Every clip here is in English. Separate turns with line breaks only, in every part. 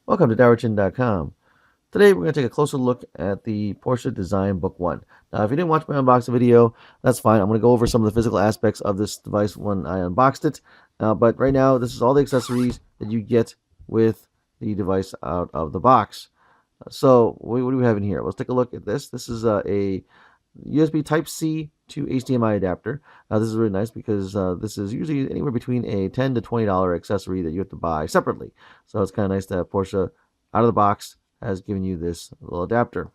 Welcome to DowerChin.com. Today we're going to take a closer look at the Porsche Design Book One. Now, if you didn't watch my unboxing video, that's fine. I'm going to go over some of the physical aspects of this device when I unboxed it. But right now, this is all the accessories that you get with the device out of the box. So, what do we have in here? Let's take a look at this. This is a USB Type-C to HDMI adapter. This is really nice because this is usually anywhere between a $10 to $20 accessory that you have to buy separately. So it's kind of nice to have Porsche out of the box has given you this little adapter.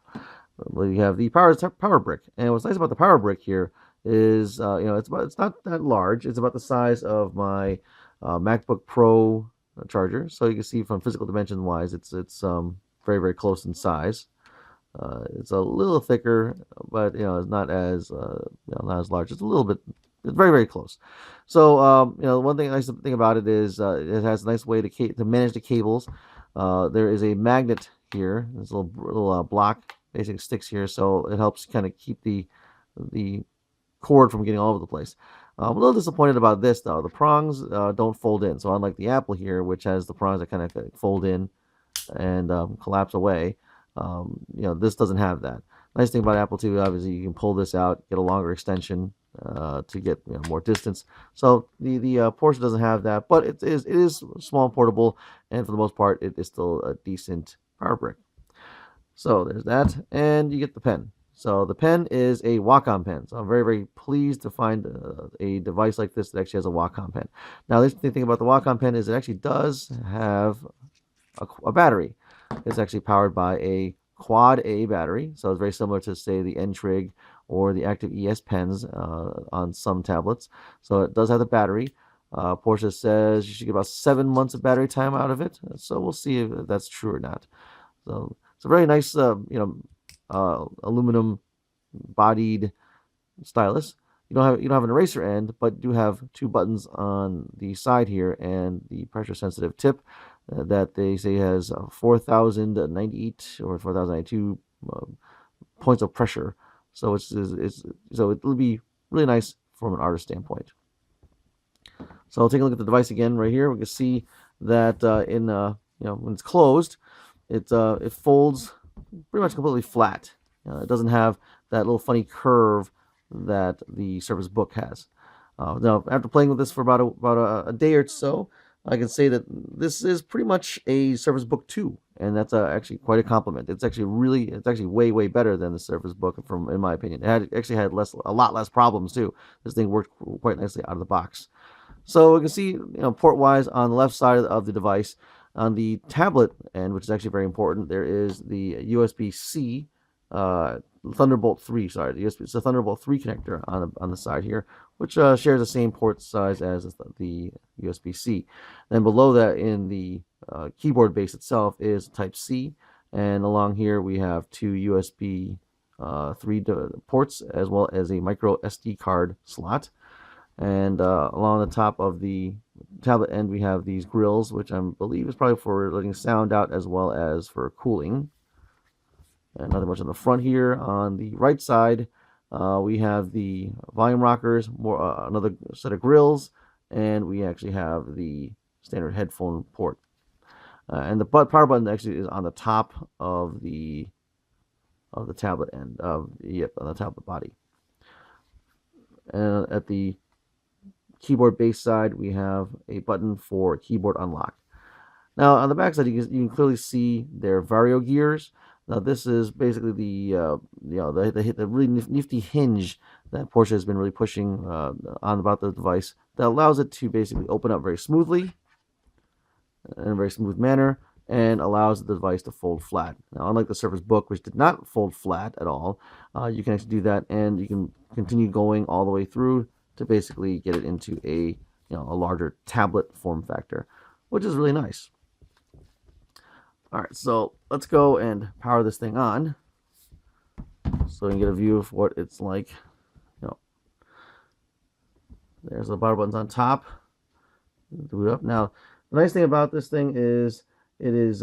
We have the power brick, and what's nice about the power brick here is it's not that large. It's about the size of my MacBook Pro charger. So you can see from physical dimension wise, it's very close in size. It's a little thicker, but it's not as not as large. It's a little bit. It's very close. So one nice thing about it is it has a nice way to manage the cables. There is a magnet here. There's a little block basically sticks here, so it helps kind of keep the cord from getting all over the place. I'm a little disappointed about this though. The prongs don't fold in. So unlike the Apple here, which has the prongs that kind of fold in and collapse away. This doesn't have that. Nice thing about Apple too, obviously, you can pull this out, get a longer extension to get more distance. So the Porsche doesn't have that, but it is small and portable, and for the most part, it is still a decent power brick. So there's that, and you get the pen. So the pen is a Wacom pen. So I'm very pleased to find a device like this that actually has a Wacom pen. Now, the thing about the Wacom pen is it actually does have a battery. It's actually powered by a quad A battery, so it's very similar to, say, the N-Trig or the Active ES pens on some tablets. So it does have the battery. Porsche says you should get about 7 months of battery time out of it, so we'll see if that's true or not. So it's a very nice, aluminum bodied stylus. You don't have an eraser end, but do have 2 buttons on the side here and the pressure sensitive tip that they say has 4,098 or 4,092 points of pressure. So so it'll be really nice from an artist standpoint. So I'll take a look at the device again right here. We can see that when it's closed, it folds pretty much completely flat. It doesn't have that little funny curve that the Surface Book has. Now, after playing with this for about a day or so, I can say that this is pretty much a Surface Book 2, and that's actually quite a compliment. It's actually way better than the Surface Book, in my opinion. Actually had a lot less problems too. This thing worked quite nicely out of the box. So you can see, port-wise on the left side of the device, on the tablet end, which is actually very important, there is the USB-C Thunderbolt 3, sorry, it's a Thunderbolt 3 connector on the side here, which shares the same port size as the USB-C. Then below that in the keyboard base itself is Type-C, and along here we have 2 USB 3 ports as well as a micro SD card slot. And along the top of the tablet end we have these grills, which I believe is probably for letting sound out as well as for cooling. And nothing much on the front here. On the right side, we have the volume rockers, another set of grills, and we actually have the standard headphone port. And the power button actually is on the top of the tablet end on the tablet body. And at the keyboard base side, we have a button for keyboard unlock. Now on the back side, you can clearly see their Vario gears. Now this is basically the really nifty hinge that Porsche has been really pushing on about the device that allows it to basically open up very smoothly in a very smooth manner and allows the device to fold flat. Now, unlike the Surface Book, which did not fold flat at all, you can actually do that, and you can continue going all the way through to basically get it into a larger tablet form factor, which is really nice. All right, so let's go and power this thing on so we can get a view of what it's like. There's the power buttons on top. Do it up. Now, the nice thing about this thing is it's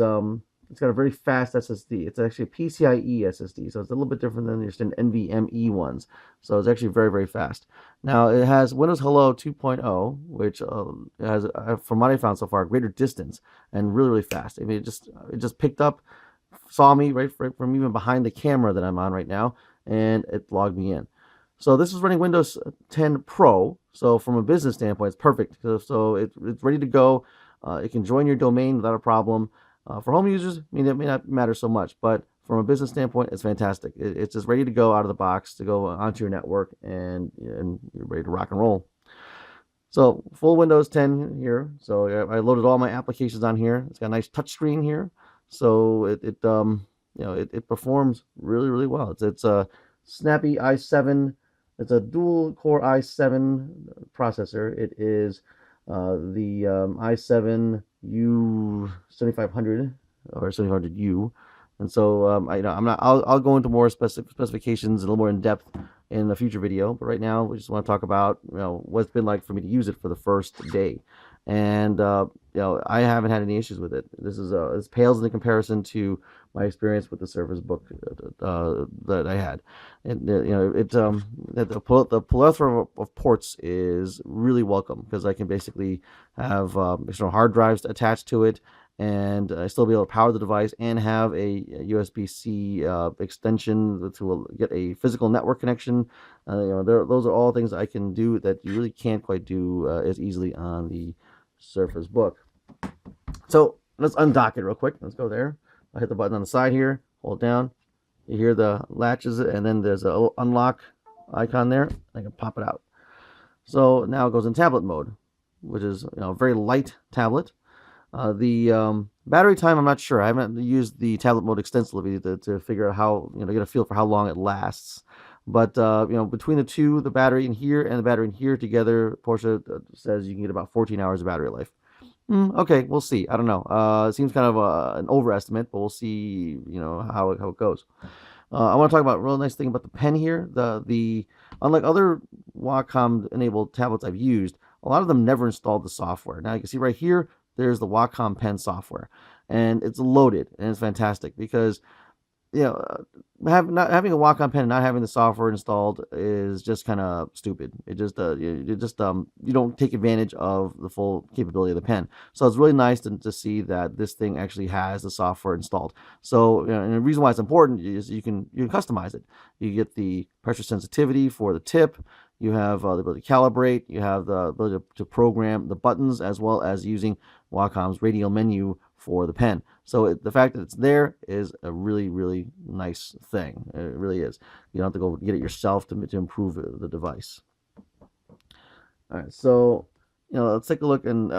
It's got a very fast SSD. It's actually a PCIe SSD, so it's a little bit different than your standard NVMe ones. So it's actually very, very fast. Now it has Windows Hello 2.0, which has, from what I found so far, greater distance and really, really fast. I mean, it just picked up, saw me right from even behind the camera that I'm on right now, and it logged me in. So this is running Windows 10 Pro. So from a business standpoint, it's perfect. So it's ready to go. It can join your domain without a problem. For home users, I mean, it may not matter so much, but from a business standpoint, it's fantastic. It's just ready to go out of the box to go onto your network, and you're ready to rock and roll. So full Windows 10 here. So I loaded all my applications on here. It's got a nice touchscreen here. So it performs really, really well. It's a snappy i7. It's a dual core i7 processor. It is the i7 U7500 or 7500U, and so I'll go into more specifications a little more in depth in a future video. But right now, we just want to talk about what it's been like for me to use it for the first day, and I haven't had any issues with it. This pales in comparison to my experience with the Surface Book that I had. And the plethora of ports is really welcome, because I can basically have external hard drives attached to it, and I still be able to power the device and have a USB-C extension to get a physical network connection. Those are all things I can do that you really can't quite do as easily on the Surface Book. So let's undock it real quick. Let's go there. I'll hit the button on the side here, hold down. You hear the latches, and then there's a little unlock icon there. I can pop it out. So now it goes in tablet mode, which is a very light tablet. The battery time, I'm not sure. I haven't used the tablet mode extensively to figure out how, get a feel for how long it lasts. But between the two, the battery in here and the battery in here together, Porsche says you can get about 14 hours of battery life. Okay, we'll see. I don't know. It seems kind of an overestimate, but we'll see. How it goes. I want to talk about a real nice thing about the pen here. The unlike other Wacom enabled tablets I've used, a lot of them never installed the software. Now you can see right here, there's the Wacom pen software, and it's loaded, and it's fantastic because not having a Wacom pen and not having the software installed is just kind of stupid. It just you don't take advantage of the full capability of the pen. So it's really nice to see that this thing actually has the software installed. So and the reason why it's important is you can customize it. You get the pressure sensitivity for the tip. You have the ability to calibrate. You have the ability to program the buttons, as well as using Wacom's radial menu for the pen. So the fact that it's there is a really, really nice thing. It really is. You don't have to go get it yourself to improve the device. All right, so let's take a look and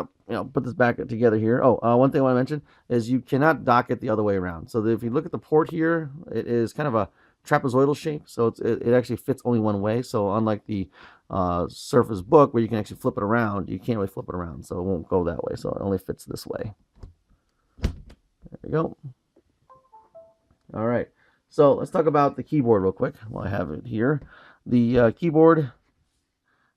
put this back together here. One thing I want to mention is you cannot dock it the other way around. So if you look at the port here, it is kind of a trapezoidal shape, so it actually fits only one way. So unlike the Surface Book, where you can actually flip it around, you can't really flip it around, so it won't go that way. So it only fits this way. There we go. All right, so let's talk about the keyboard real quick while I have it here. The keyboard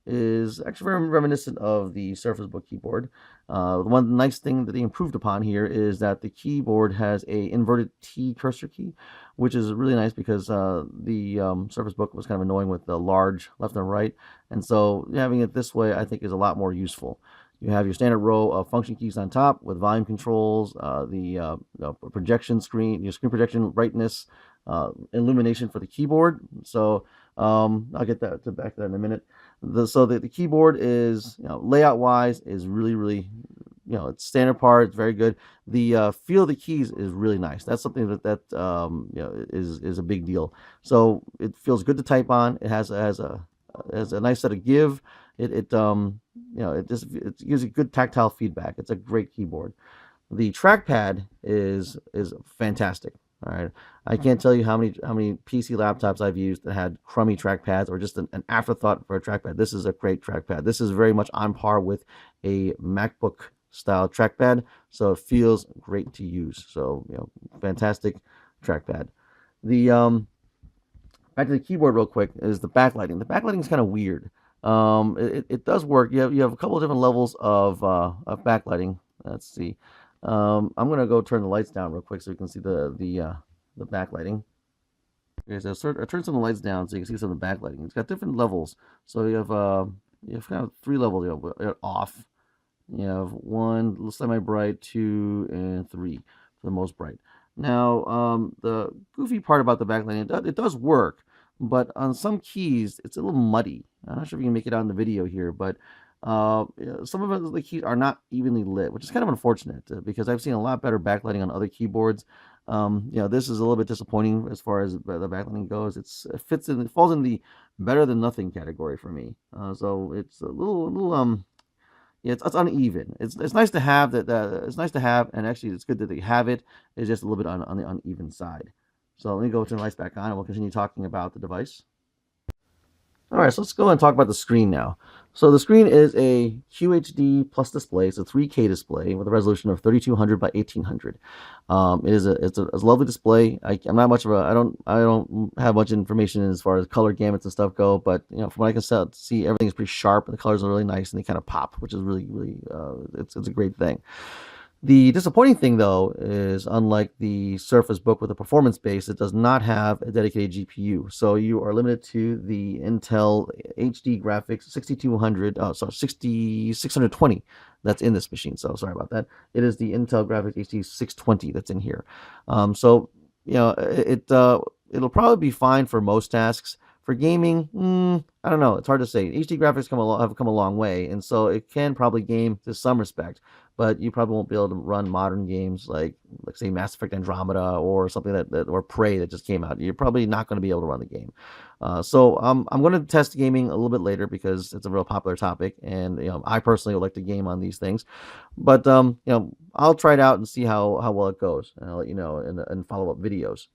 is actually very reminiscent of the Surface Book keyboard. One nice thing that they improved upon here is that the keyboard has a inverted T cursor key, which is really nice because the Surface Book was kind of annoying with the large left and right, and so having it this way I think is a lot more useful. You have your standard row of function keys on top with volume controls, the projection screen, your screen projection, brightness, illumination for the keyboard. So I'll get back to that in a minute. So the keyboard is, layout wise, is really, really, it's standard part. It's very good. The feel of the keys is really nice. That's something that is a big deal. So it feels good to type on. It has a nice set of give. It gives you good tactile feedback. It's a great keyboard. The trackpad is fantastic. All right, I can't tell you how many PC laptops I've used that had crummy trackpads or just an afterthought for a trackpad. This is a great trackpad. This is very much on par with a MacBook style trackpad, so it feels great to use. So fantastic trackpad. The back to the keyboard real quick is the backlighting. The backlighting is kind of weird. It does work. You have a couple of different levels of backlighting. Let's see. I'm gonna go turn the lights down real quick so you can see the backlighting. Okay, so I turned some of the lights down so you can see some of the backlighting. It's got different levels. So you have kind of 3 levels. You have off. You have 1 semi-bright, 2, and 3 for the most bright. Now, the goofy part about the backlighting, it does work, but on some keys, it's a little muddy. I'm not sure if you can make it out in the video here, but some of the keys are not evenly lit, which is kind of unfortunate because I've seen a lot better backlighting on other keyboards. This is a little bit disappointing as far as the backlighting goes. It falls in the better than nothing category for me. So it's a little. Yeah, it's uneven. It's nice to have that. It's nice to have, and actually, it's good that they have it. It's just a little bit on the uneven side. So let me go turn the lights back on, and we'll continue talking about the device. All right, so let's go and talk about the screen now. So the screen is a QHD plus display. It's a 3K display with a resolution of 3200 by 1800. It's a lovely display. I'm not much of a I don't have much information as far as color gamuts and stuff go, but from what I can see, everything is pretty sharp and the colors are really nice and they kind of pop, which is really it's a great thing. The disappointing thing, though, is unlike the Surface Book with a performance base, it does not have a dedicated GPU. So you are limited to the Intel HD graphics 6620 that's in this machine. So sorry about that. It is the Intel graphics HD 620 that's in here. So it'll probably be fine for most tasks. For gaming, I don't know. It's hard to say. HD graphics have come a long way, and so it can probably game to some respect, but you probably won't be able to run modern games like say Mass Effect Andromeda or something or Prey that just came out. You're probably not going to be able to run the game. So I'm going to test gaming a little bit later because it's a real popular topic, and I personally would like to game on these things, but I'll try it out and see how well it goes, and I'll let you know in follow up videos.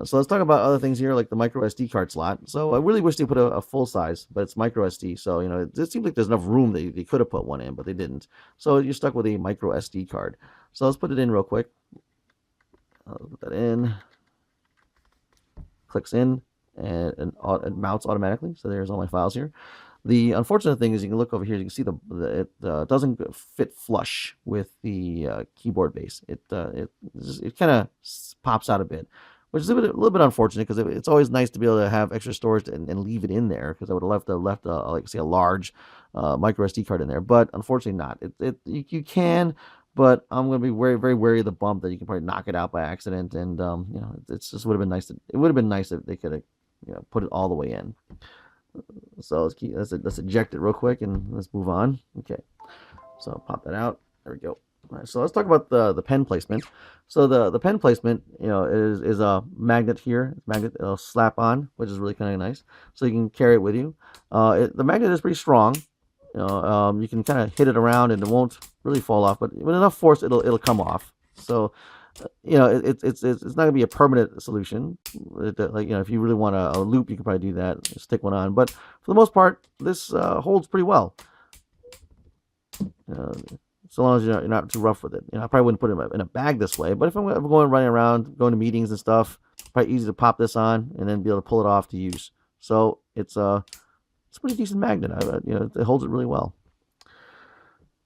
So let's talk about other things here, like the micro SD card slot. So I really wish they put a full size, but it's micro SD. So, it seems like there's enough room that they could have put one in, but they didn't. So you're stuck with a micro SD card. So let's put it in real quick. I'll put that in. Clicks in, and it mounts automatically. So there's all my files here. The unfortunate thing is you can look over here. You can see it doesn't fit flush with the keyboard base. It kind of pops out a bit, which is a little bit unfortunate because it's always nice to be able to have extra storage and leave it in there, because I would have left like say a large micro SD card in there, but unfortunately not. You can, but I'm going to be very very wary of the bump that you can probably knock it out by accident, and it's just would have been nice. It would have been nice if they could have put it all the way in. So let's eject it real quick and let's move on. Okay, so pop that out. There we go. All right, so let's talk about the pen placement. So the pen placement, is a magnet here. Magnet it'll slap on, which is really kind of nice. So you can carry it with you. The magnet is pretty strong. You can kind of hit it around and it won't really fall off, but with enough force, it'll come off. So it's not gonna be a permanent solution. If you really want a loop, you can probably do that, stick one on, but for the most part this holds pretty well, so long as you're not too rough with it. I probably wouldn't put it in a bag this way, but if I'm going running around, going to meetings and stuff, probably easy to pop this on and then be able to pull it off to use. So it's a pretty decent magnet. It holds it really well.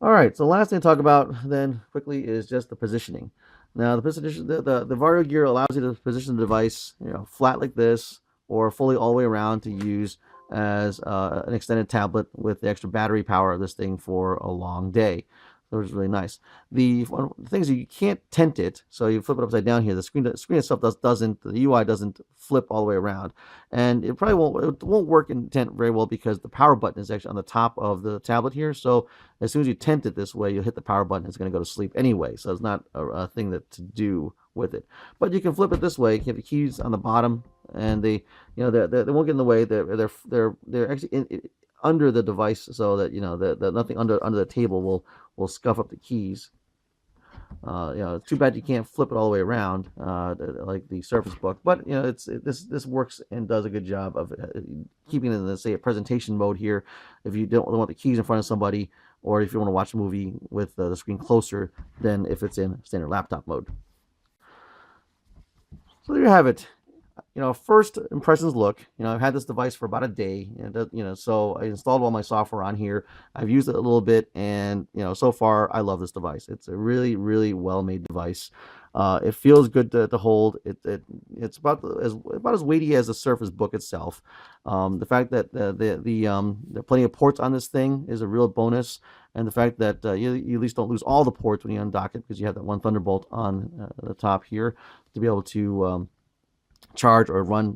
All right, so the last thing to talk about then quickly is just the positioning. Now, the Vario gear allows you to position the device, flat like this, or fully all the way around to use as an extended tablet with the extra battery power of this thing for a long day. So it's really nice. The thing is, you can't tent it, so you flip it upside down here. The screen itself doesn't. The UI doesn't flip all the way around, and it won't work in tent very well because the power button is actually on the top of the tablet here. So as soon as you tent it this way, you'll hit the power button. It's going to go to sleep anyway. So it's not a thing to do with it. But you can flip it this way. You have the keys on the bottom, and they won't get in the way. They're actually under the device, so that that nothing under the table will scuff up the keys. It's too bad you can't flip it all the way around like the Surface Book, but this works and does a good job of keeping it in, say, a presentation mode here. If you don't want the keys in front of somebody, or if you want to watch a movie with the screen closer than if it's in standard laptop mode. So there you have it. first impressions look, I've had this device for about a day, and so I installed all my software on here. I've used it a little bit, and so far I love this device. It's a really, really well made device. It feels good to hold. It's about as weighty as the Surface Book itself. The fact that there are plenty of ports on this thing is a real bonus, and the fact that you at least don't lose all the ports when you undock it, because you have that one Thunderbolt on the top here to be able to charge or run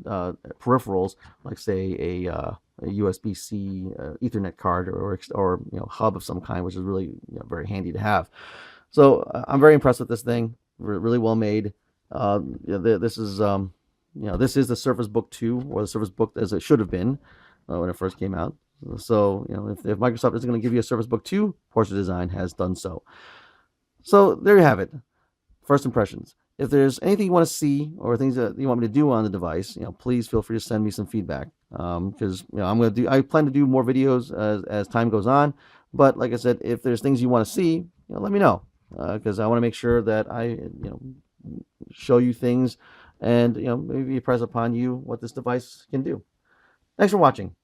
peripherals, like say a USB-C Ethernet card, or hub of some kind, which is really very handy to have. So I'm very impressed with this thing. Really well made. This is this is the Surface Book 2, or the Surface Book as it should have been when it first came out. So if Microsoft is going to give you a Surface Book 2, Porsche Design has done so. So there you have it. First impressions. If there's anything you want to see, or things that you want me to do on the device, please feel free to send me some feedback. Because I plan to do more videos as time goes on. But like I said, if there's things you want to see, let me know. Because I want to make sure that I show you things, and maybe press upon you what this device can do. Thanks for watching.